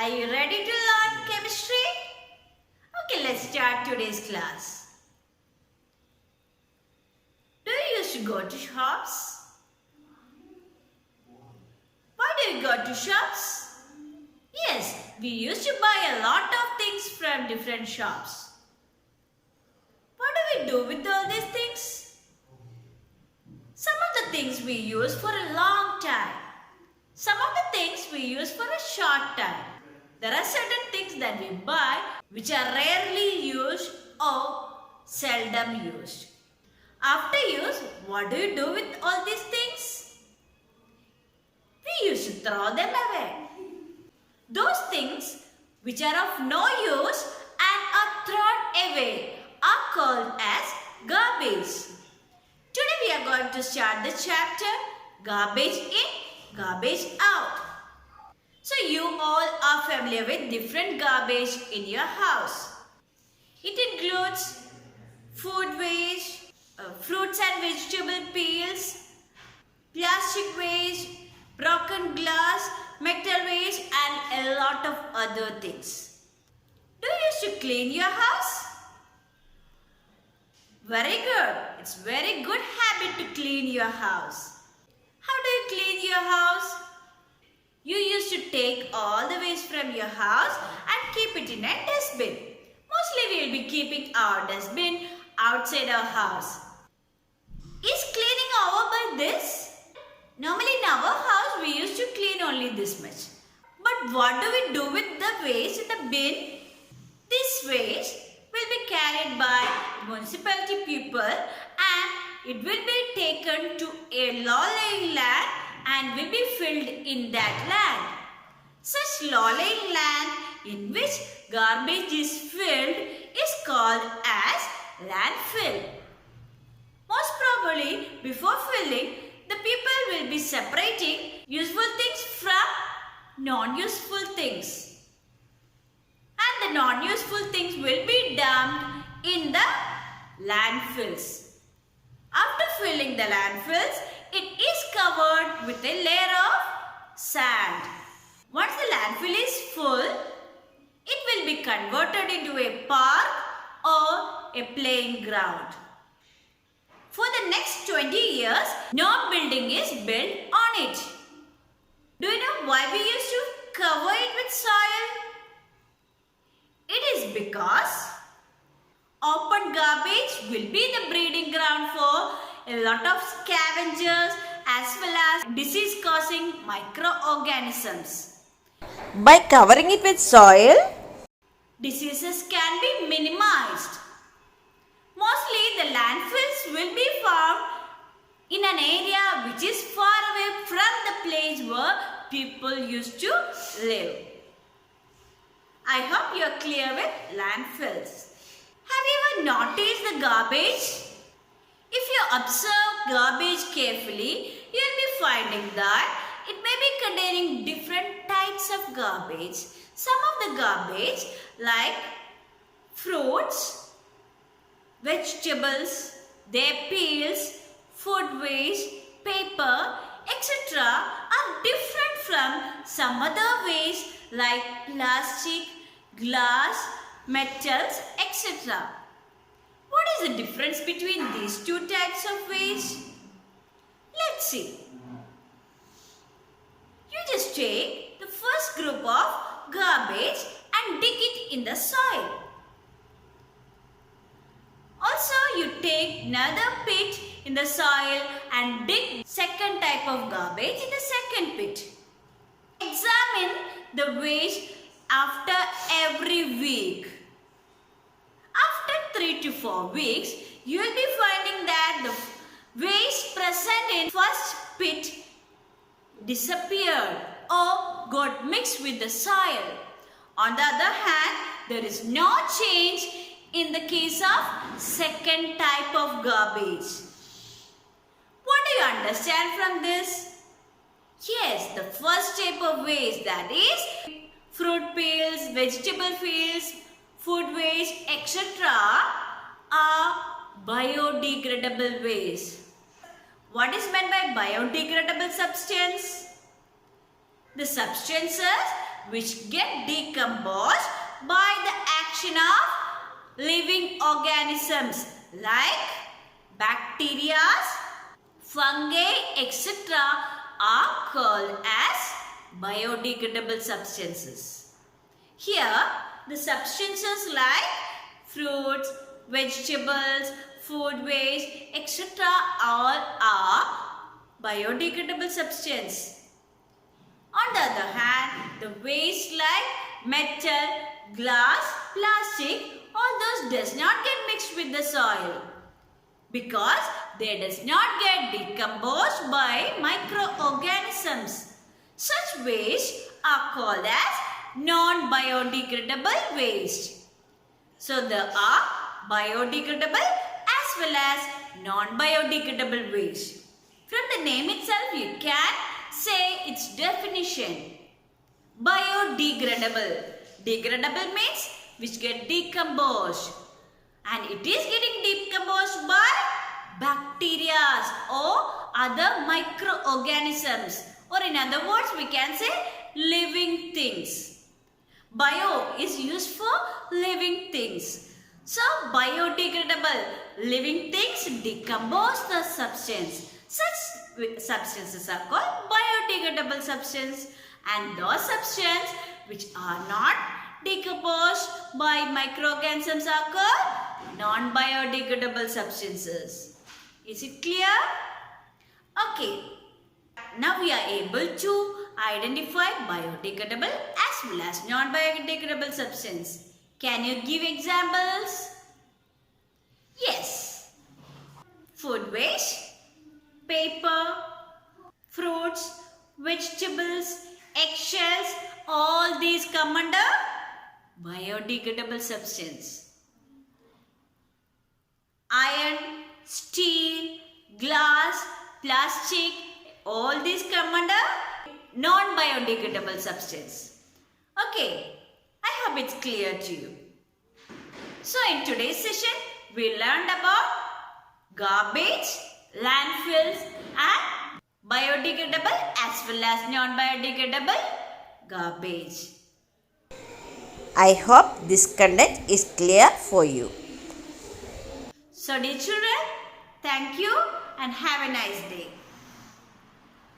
Are you ready to learn chemistry? Okay, let's start today's class. Do you used to go to shops? Why do you go to shops? Yes, we used to buy a lot of things from different shops. What do we do with all these things? Some of the things we use for a long time. Some of the things we use for a short time. There are certain things that we buy which are rarely used or seldom used. After use, what do you do with all these things? We used to throw them away. Those things which are of no use and are thrown away are called as garbage. Today we are going to start the chapter Garbage In, Garbage Out. So you all are familiar with different garbage in your house. It includes food waste, fruits and vegetable peels, plastic waste, broken glass, metal waste and a lot of other things. Do you used to clean your house? Very good. It's very good habit to clean your house. How do you clean your house? You used to take all the waste from your house and keep it in a dustbin. Mostly we will be keeping our dustbin outside our house. Is cleaning over by this? Normally in our house we used to clean only this much. But what do we do with the waste in the bin? This waste will be carried by municipality people and it will be taken to a law-laying land and will be filled in that land. Such law-laying land in which garbage is filled is called as landfill. Most probably, before filling, the people will be separating useful things from non-useful things. And the non-useful things will be dumped in the landfills. After filling the landfills, it is covered with a layer of sand. Once the landfill is full, it will be converted into a park or a playing ground. For the next 20 years, no building is built on it. Do you know why we used to cover it with soil? It is because open garbage will be the breeding ground for a lot of scavengers as well as disease-causing microorganisms. By covering it with soil, diseases can be minimized. Mostly the landfills will be found in an area which is far away from the place where people used to live. I hope you are clear with landfills. Have you ever noticed the garbage? If you observe garbage carefully, you will be finding that it may be containing different types of garbage. Some of the garbage like fruits, vegetables, their peels, food waste, paper, etc. are different from some other waste like plastic, glass, metals, etc. What is the difference between these two types of waste? Let's see. You just take the first group of garbage and dig it in the soil. Also, you take another pit in the soil and dig second type of garbage in the second pit. Examine the waste after every week. After 3 to 4 weeks, you will be finding that the waste present in first pit disappeared or got mixed with the soil. On the other hand, there is no change in the case of second type of garbage. What do you understand from this? Yes, the first type of waste, that is fruit peels, vegetable peels, food waste, etc. are biodegradable waste. What is meant by biodegradable substance? The substances which get decomposed by the action of living organisms like bacteria, fungi, etc. are called as biodegradable substances. Here, the substances like fruits, vegetables, food waste, etc. all are biodegradable substances. On the other hand, the waste like metal, glass, plastic, all those does not get mixed with the soil because they does not get decomposed by microorganisms. Such waste are called as non-biodegradable waste. So there are biodegradable as well as non-biodegradable waste. From the name itself you can say its definition. Biodegradable. Degradable means which get decomposed. And it is getting decomposed by bacteria or other microorganisms. Or in other words, we can say living things. Bio is used for living things. So, biodegradable living things decompose the substance. Such substances are called biodegradable substances. And those substances which are not decomposed by microorganisms are called non-biodegradable substances. Is it clear? Okay. Now we are able to identify biodegradable as well as non-biodegradable substance. Can you give examples? Yes. Food waste, paper, fruits, vegetables, eggshells, all these come under biodegradable substance. Iron, steel, glass, plastic, all these come under non-biodegradable substance. Okay, I hope it's clear to you. So in today's session, we learned about garbage, landfills and biodegradable as well as non-biodegradable garbage. I hope this content is clear for you. So dear children, thank you and have a nice day.